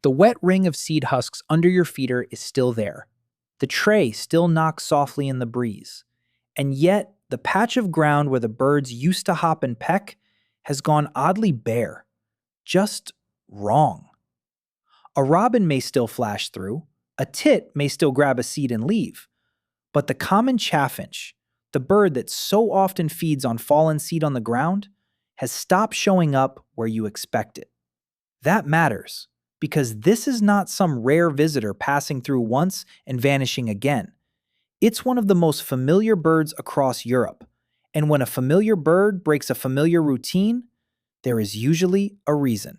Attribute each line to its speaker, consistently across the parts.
Speaker 1: The wet ring of seed husks under your feeder is still there. The tray still knocks softly in the breeze. And yet, the patch of ground where the birds used to hop and peck has gone oddly bare. Just wrong. A robin may still flash through, a tit may still grab a seed and leave, but the common chaffinch, the bird that so often feeds on fallen seed on the ground, has stopped showing up where you expect it. That matters, because this is not some rare visitor passing through once and vanishing again. It's one of the most familiar birds across Europe, and when a familiar bird breaks a familiar routine, there is usually a reason.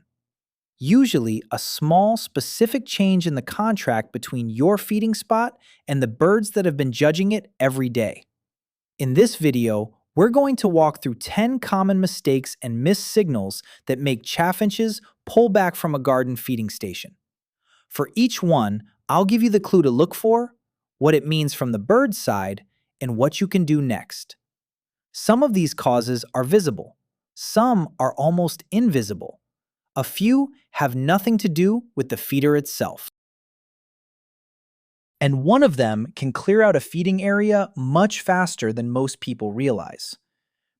Speaker 1: Usually, a small, specific change in the contract between your feeding spot and the birds that have been judging it every day. In this video, we're going to walk through 10 common mistakes and missed signals that make chaffinches pull back from a garden feeding station. For each one, I'll give you the clue to look for, what it means from the bird's side, and what you can do next. Some of these causes are visible. Some are almost invisible. A few have nothing to do with the feeder itself. And one of them can clear out a feeding area much faster than most people realize.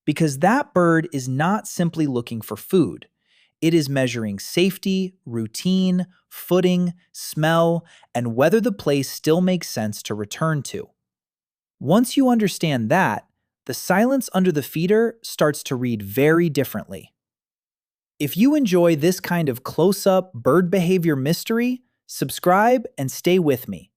Speaker 1: Because that bird is not simply looking for food. It is measuring safety, routine, footing, smell, and whether the place still makes sense to return to. Once you understand that, the silence under the feeder starts to read very differently. If you enjoy this kind of close-up bird behavior mystery, subscribe and stay with me.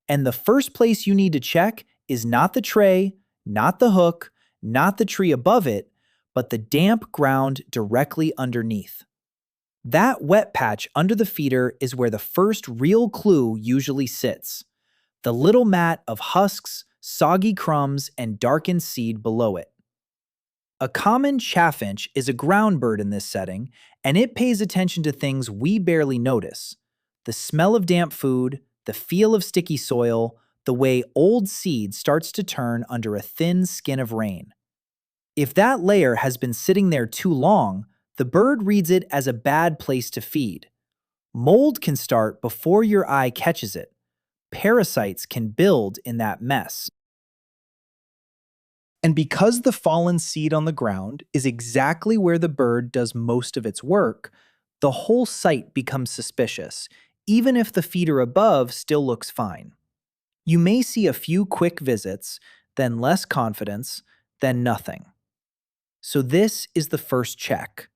Speaker 1: And the first place you need to check is not the tray, not the hook, not the tree above it, but the damp ground directly underneath. That wet patch under the feeder is where the first real clue usually sits. The little mat of husks, soggy crumbs, and darkened seed below it. A common chaffinch is a ground bird in this setting, and it pays attention to things we barely notice. The smell of damp food, the feel of sticky soil, the way old seed starts to turn under a thin skin of rain. If that layer has been sitting there too long, the bird reads it as a bad place to feed. Mold can start before your eye catches it. Parasites can build in that mess. And because the fallen seed on the ground is exactly where the bird does most of its work, the whole site becomes suspicious, even if the feeder above still looks fine. You may see a few quick visits, then less confidence, then nothing. So this is the first check.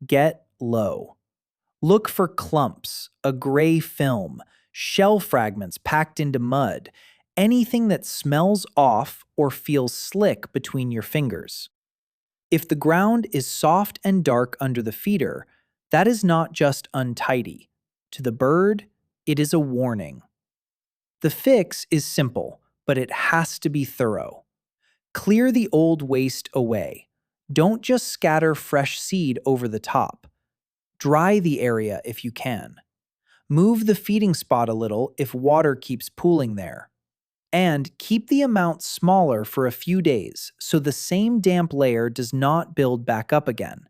Speaker 1: Get low. Look for clumps, a gray film, shell fragments packed into mud, anything that smells off or feels slick between your fingers. If the ground is soft and dark under the feeder, that is not just untidy. To the bird, it is a warning. The fix is simple, but it has to be thorough. Clear the old waste away. Don't just scatter fresh seed over the top. Dry the area if you can. Move the feeding spot a little if water keeps pooling there. And keep the amount smaller for a few days so the same damp layer does not build back up again.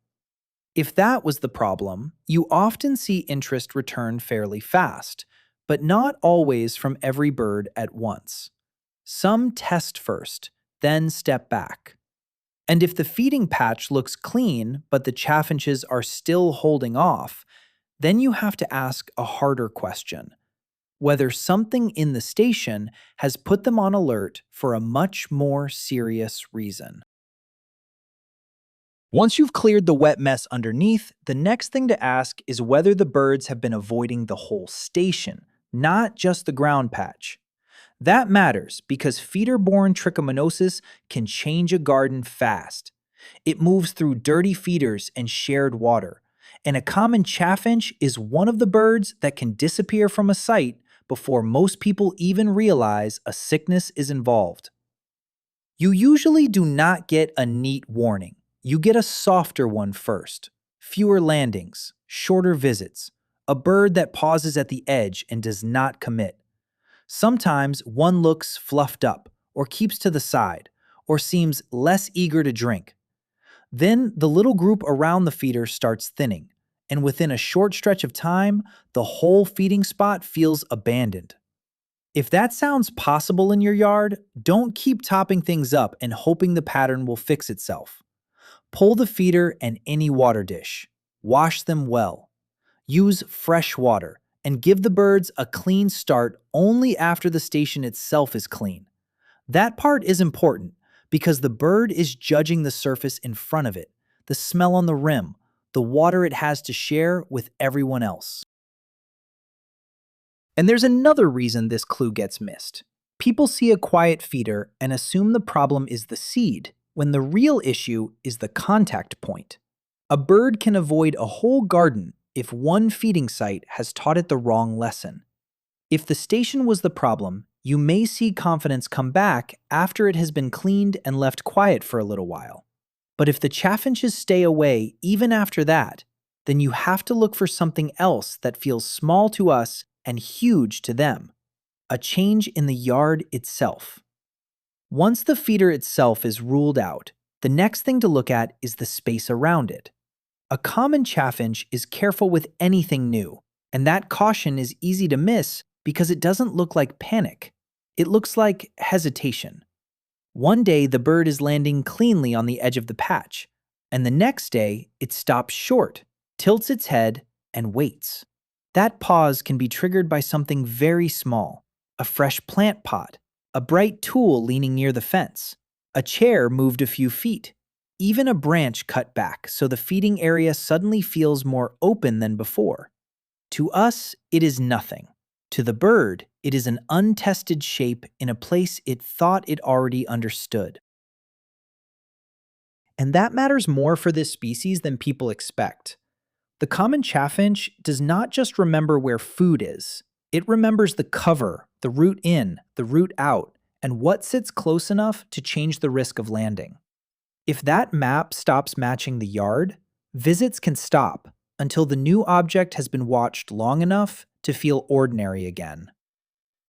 Speaker 1: If that was the problem, you often see interest return fairly fast, but not always from every bird at once. Some test first, then step back. And if the feeding patch looks clean, but the chaffinches are still holding off, then you have to ask a harder question. Whether something in the station has put them on alert for a much more serious reason. Once you've cleared the wet mess underneath, the next thing to ask is whether the birds have been avoiding the whole station, not just the ground patch. That matters because feeder-borne trichomonosis can change a garden fast. It moves through dirty feeders and shared water, and a common chaffinch is one of the birds that can disappear from a site before most people even realize a sickness is involved. You usually do not get a neat warning. You get a softer one first. Fewer landings, shorter visits, a bird that pauses at the edge and does not commit. Sometimes one looks fluffed up, or keeps to the side, or seems less eager to drink. Then the little group around the feeder starts thinning, and within a short stretch of time, the whole feeding spot feels abandoned. If that sounds possible in your yard, don't keep topping things up and hoping the pattern will fix itself. Pull the feeder and any water dish. Wash them well. Use fresh water and give the birds a clean start only after the station itself is clean. That part is important because the bird is judging the surface in front of it, the smell on the rim, the water it has to share with everyone else. And there's another reason this clue gets missed. People see a quiet feeder and assume the problem is the seed, when the real issue is the contact point. A bird can avoid a whole garden if one feeding site has taught it the wrong lesson. If the station was the problem, you may see confidence come back after it has been cleaned and left quiet for a little while. But if the chaffinches stay away even after that, then you have to look for something else that feels small to us and huge to them. A change in the yard itself. Once the feeder itself is ruled out, the next thing to look at is the space around it. A common chaffinch is careful with anything new, and that caution is easy to miss because it doesn't look like panic. It looks like hesitation. One day the bird is landing cleanly on the edge of the patch, and the next day it stops short, tilts its head, and waits. That pause can be triggered by something very small: a fresh plant pot, a bright tool leaning near the fence, a chair moved a few feet, even a branch cut back so the feeding area suddenly feels more open than before. To us, it is nothing. To the bird, it is an untested shape in a place it thought it already understood. And that matters more for this species than people expect. The common chaffinch does not just remember where food is. It remembers the cover, the route in, the route out, and what sits close enough to change the risk of landing. If that map stops matching the yard, visits can stop until the new object has been watched long enough to feel ordinary again.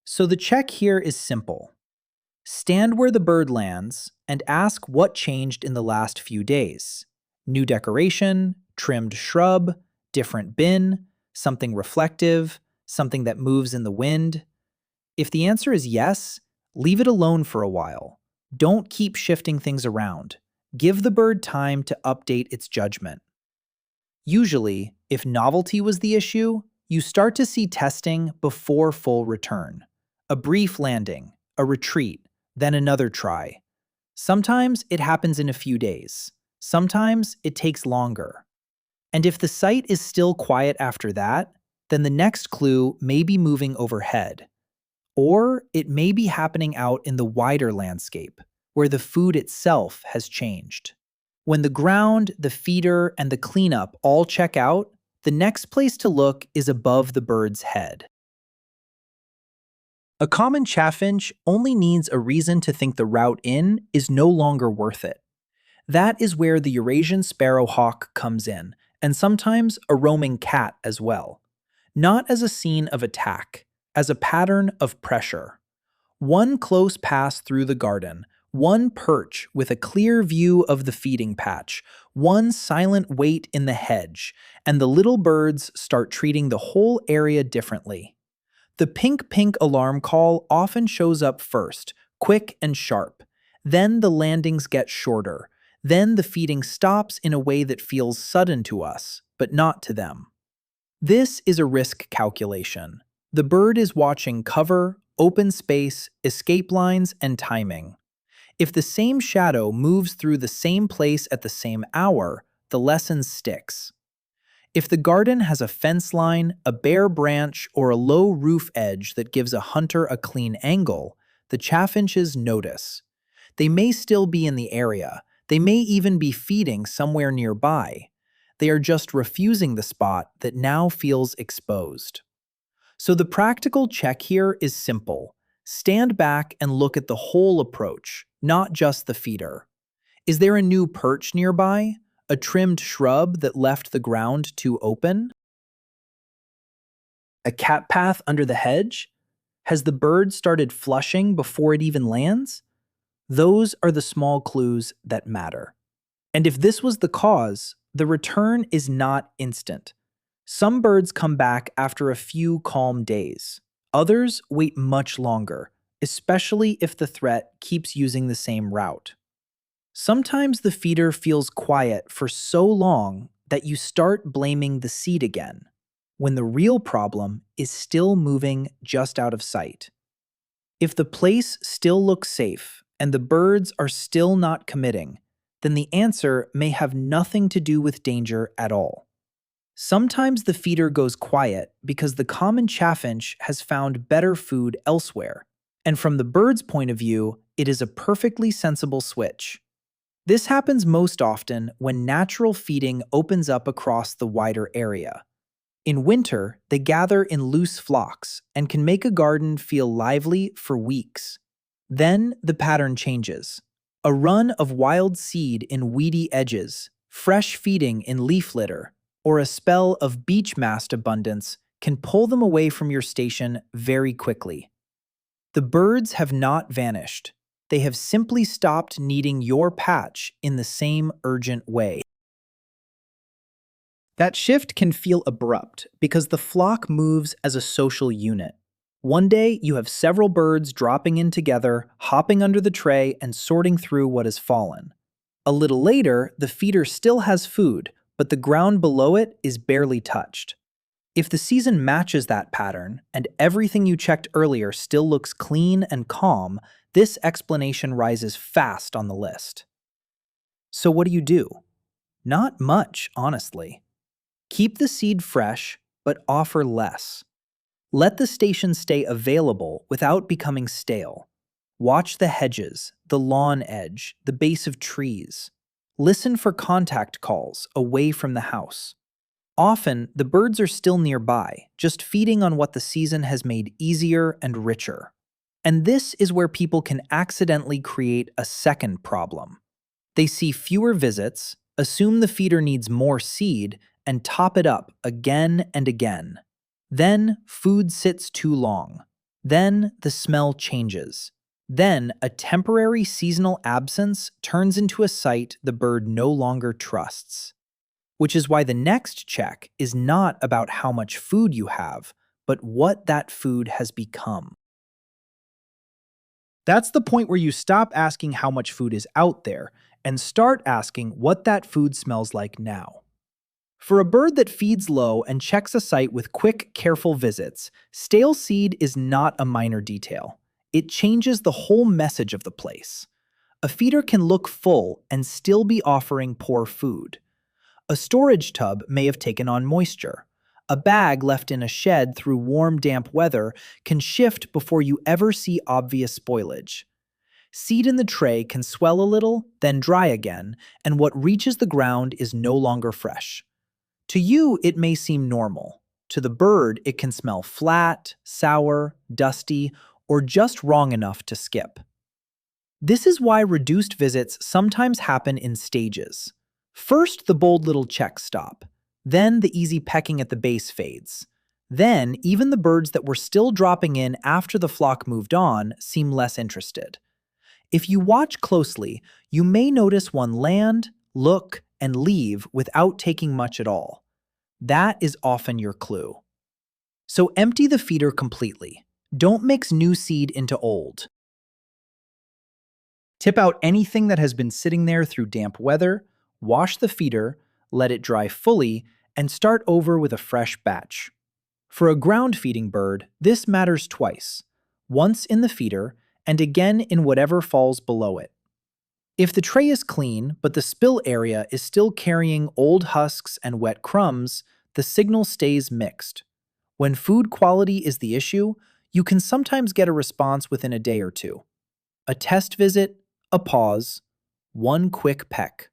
Speaker 1: So the check here is simple. Stand where the bird lands and ask what changed in the last few days. New decoration, trimmed shrub, different bin, something reflective, something that moves in the wind. If the answer is yes, leave it alone for a while. Don't keep shifting things around. Give the bird time to update its judgment. Usually, if novelty was the issue, you start to see testing before full return. A brief landing, a retreat, then another try. Sometimes it happens in a few days. Sometimes it takes longer. And if the site is still quiet after that, then the next clue may be moving overhead. Or it may be happening out in the wider landscape, where the food itself has changed. When the ground, the feeder, and the cleanup all check out, the next place to look is above the bird's head. A common chaffinch only needs a reason to think the route in is no longer worth it. That is where the Eurasian sparrowhawk comes in, and sometimes a roaming cat as well. Not as a scene of attack, as a pattern of pressure. One close pass through the garden, one perch with a clear view of the feeding patch, one silent wait in the hedge, and the little birds start treating the whole area differently. The pink alarm call often shows up first, quick and sharp. Then the landings get shorter. Then the feeding stops in a way that feels sudden to us, but not to them. This is a risk calculation. The bird is watching cover, open space, escape lines, and timing. If the same shadow moves through the same place at the same hour, the lesson sticks. If the garden has a fence line, a bare branch, or a low roof edge that gives a hunter a clean angle, the chaffinches notice. They may still be in the area. They may even be feeding somewhere nearby. They are just refusing the spot that now feels exposed. So the practical check here is simple. Stand back and look at the whole approach, not just the feeder. Is there a new perch nearby? A trimmed shrub that left the ground too open? A cat path under the hedge? Has the bird started flushing before it even lands? Those are the small clues that matter. And if this was the cause, the return is not instant. Some birds come back after a few calm days. Others wait much longer, especially if the threat keeps using the same route. Sometimes the feeder feels quiet for so long that you start blaming the seed again, when the real problem is still moving just out of sight. If the place still looks safe and the birds are still not committing, then the answer may have nothing to do with danger at all. Sometimes the feeder goes quiet because the common chaffinch has found better food elsewhere, and from the bird's point of view, it is a perfectly sensible switch. This happens most often when natural feeding opens up across the wider area. In winter, they gather in loose flocks and can make a garden feel lively for weeks. Then the pattern changes. A run of wild seed in weedy edges, fresh feeding in leaf litter, or a spell of beech mast abundance can pull them away from your station very quickly. The birds have not vanished. They have simply stopped needing your patch in the same urgent way. That shift can feel abrupt because the flock moves as a social unit. One day, you have several birds dropping in together, hopping under the tray, and sorting through what has fallen. A little later, the feeder still has food, but the ground below it is barely touched. If the season matches that pattern, and everything you checked earlier still looks clean and calm, this explanation rises fast on the list. So what do? Not much, honestly. Keep the seed fresh, but offer less. Let the station stay available without becoming stale. Watch the hedges, the lawn edge, the base of trees. Listen for contact calls away from the house. Often, the birds are still nearby, just feeding on what the season has made easier and richer. And this is where people can accidentally create a second problem. They see fewer visits, assume the feeder needs more seed, and top it up again and again. Then food sits too long. Then the smell changes. Then a temporary seasonal absence turns into a sight the bird no longer trusts. Which is why the next check is not about how much food you have, but what that food has become. That's the point where you stop asking how much food is out there and start asking what that food smells like now. For a bird that feeds low and checks a site with quick, careful visits, stale seed is not a minor detail. It changes the whole message of the place. A feeder can look full and still be offering poor food. A storage tub may have taken on moisture. A bag left in a shed through warm, damp weather can shift before you ever see obvious spoilage. Seed in the tray can swell a little, then dry again, and what reaches the ground is no longer fresh. To you, it may seem normal. To the bird, it can smell flat, sour, dusty, or just wrong enough to skip. This is why reduced visits sometimes happen in stages. First, the bold little checks stop. Then, the easy pecking at the base fades. Then, even the birds that were still dropping in after the flock moved on seem less interested. If you watch closely, you may notice one land, look, and leave without taking much at all. That is often your clue. So empty the feeder completely. Don't mix new seed into old. Tip out anything that has been sitting there through damp weather, wash the feeder, let it dry fully, and start over with a fresh batch. For a ground-feeding bird, this matters twice, once in the feeder and again in whatever falls below it. If the tray is clean, but the spill area is still carrying old husks and wet crumbs, the signal stays mixed. When food quality is the issue, you can sometimes get a response within a day or two. A test visit, a pause, one quick peck.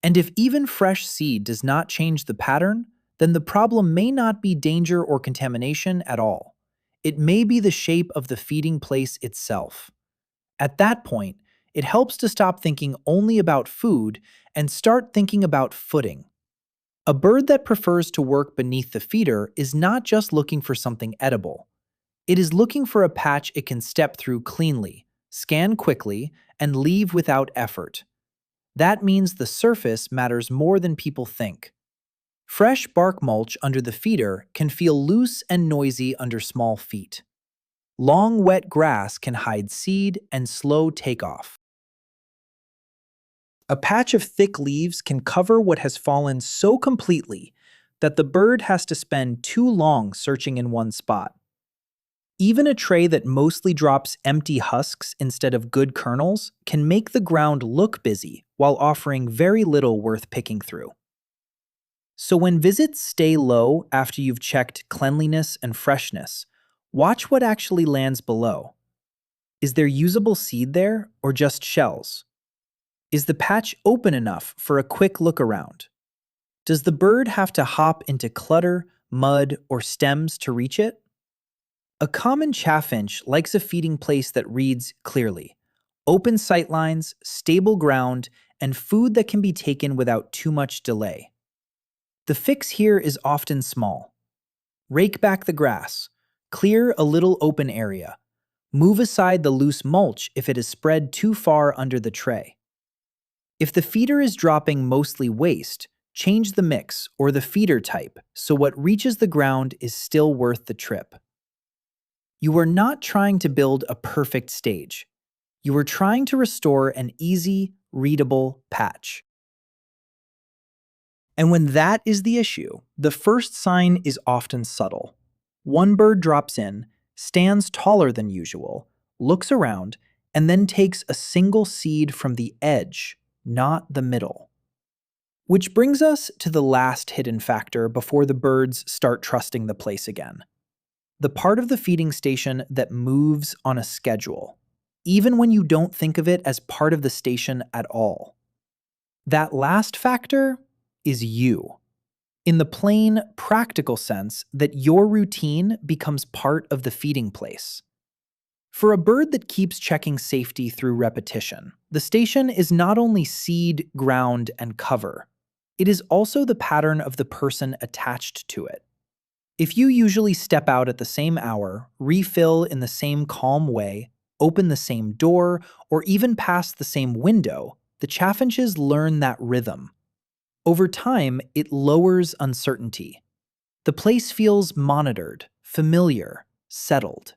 Speaker 1: And if even fresh seed does not change the pattern, then the problem may not be danger or contamination at all. It may be the shape of the feeding place itself. At that point, it helps to stop thinking only about food and start thinking about footing. A bird that prefers to work beneath the feeder is not just looking for something edible. It is looking for a patch it can step through cleanly, scan quickly, and leave without effort. That means the surface matters more than people think. Fresh bark mulch under the feeder can feel loose and noisy under small feet. Long, wet grass can hide seed and slow takeoff. A patch of thick leaves can cover what has fallen so completely that the bird has to spend too long searching in one spot. Even a tray that mostly drops empty husks instead of good kernels can make the ground look busy while offering very little worth picking through. So when visits stay low after you've checked cleanliness and freshness, watch what actually lands below. Is there usable seed there or just shells? Is the patch open enough for a quick look around? Does the bird have to hop into clutter, mud, or stems to reach it? A common chaffinch likes a feeding place that reads clearly: open sightlines, stable ground, and food that can be taken without too much delay. The fix here is often small. Rake back the grass, clear a little open area, move aside the loose mulch if it is spread too far under the tray. If the feeder is dropping mostly waste, change the mix or the feeder type so what reaches the ground is still worth the trip. You are not trying to build a perfect stage. You are trying to restore an easy, readable patch. And when that is the issue, the first sign is often subtle. One bird drops in, stands taller than usual, looks around, and then takes a single seed from the edge, not the middle. Which brings us to the last hidden factor before the birds start trusting the place again. The part of the feeding station that moves on a schedule, even when you don't think of it as part of the station at all. That last factor is you. In the plain, practical sense that your routine becomes part of the feeding place. For a bird that keeps checking safety through repetition, the station is not only seed, ground, and cover. It is also the pattern of the person attached to it. If you usually step out at the same hour, refill in the same calm way, open the same door, or even pass the same window, the chaffinches learn that rhythm. Over time, it lowers uncertainty. The place feels monitored, familiar, settled.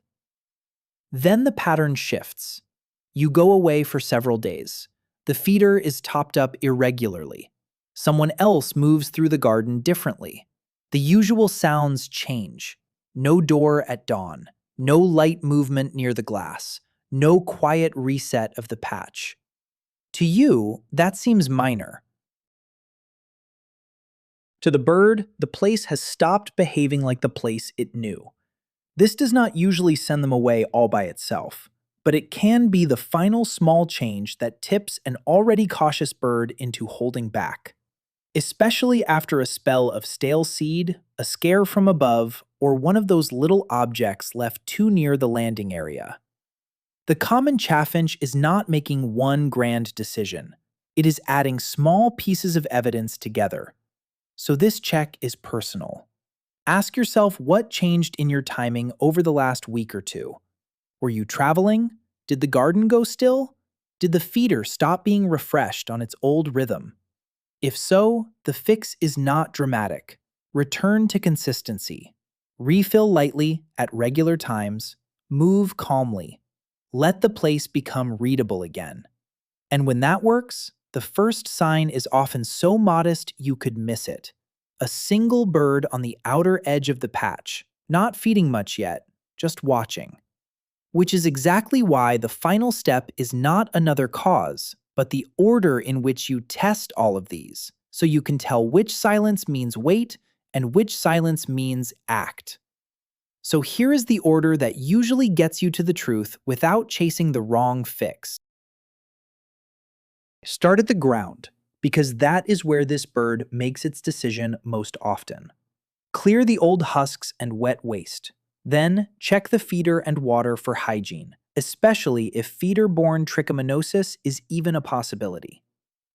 Speaker 1: Then the pattern shifts. You go away for several days. The feeder is topped up irregularly. Someone else moves through the garden differently. The usual sounds change. No door at dawn. No light movement near the glass. No quiet reset of the patch. To you, that seems minor. To the bird, the place has stopped behaving like the place it knew. This does not usually send them away all by itself, but it can be the final small change that tips an already cautious bird into holding back. Especially after a spell of stale seed, a scare from above, or one of those little objects left too near the landing area. The common chaffinch is not making one grand decision. It is adding small pieces of evidence together. So this check is personal. Ask yourself what changed in your timing over the last week or two. Were you traveling? Did the garden go still? Did the feeder stop being refreshed on its old rhythm? If so, the fix is not dramatic. Return to consistency. Refill lightly at regular times. Move calmly. Let the place become readable again. And when that works, the first sign is often so modest you could miss it. A single bird on the outer edge of the patch, not feeding much yet, just watching. Which is exactly why the final step is not another cause, but the order in which you test all of these, so you can tell which silence means wait and which silence means act. So here is the order that usually gets you to the truth without chasing the wrong fix. Start at the ground, because that is where this bird makes its decision most often. Clear the old husks and wet waste. Then, check the feeder and water for hygiene, especially if feeder-borne trichomonosis is even a possibility.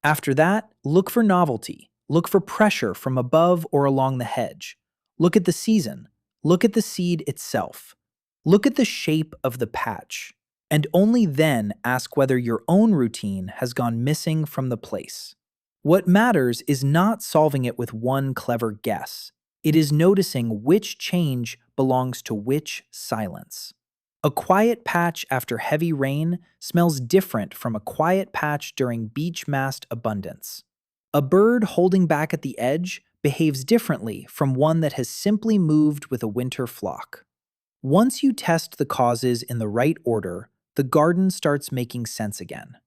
Speaker 1: After that, look for novelty. Look for pressure from above or along the hedge. Look at the season. Look at the seed itself. Look at the shape of the patch. And only then ask whether your own routine has gone missing from the place. What matters is not solving it with one clever guess. It is noticing which change belongs to which silence. A quiet patch after heavy rain smells different from a quiet patch during beech mast abundance. A bird holding back at the edge behaves differently from one that has simply moved with a winter flock. Once you test the causes in the right order, the garden starts making sense again.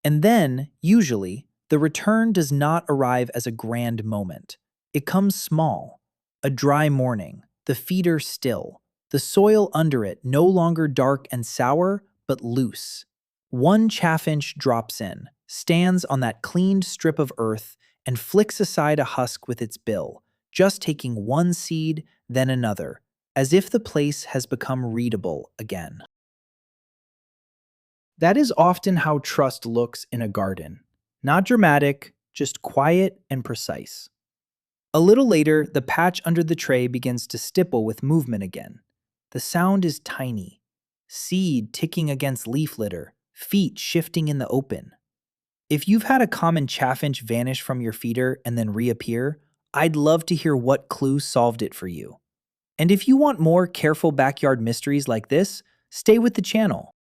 Speaker 1: And then, usually, the return does not arrive as a grand moment. It comes small. A dry morning, the feeder still, the soil under it no longer dark and sour, but loose. One chaffinch drops in, stands on that cleaned strip of earth, and flicks aside a husk with its bill, just taking one seed, then another, as if the place has become readable again. That is often how trust looks in a garden. Not dramatic, just quiet and precise. A little later, the patch under the tray begins to stipple with movement again. The sound is tiny. Seed ticking against leaf litter, feet shifting in the open. If you've had a common chaffinch vanish from your feeder and then reappear, I'd love to hear what clue solved it for you. And if you want more careful backyard mysteries like this, stay with the channel.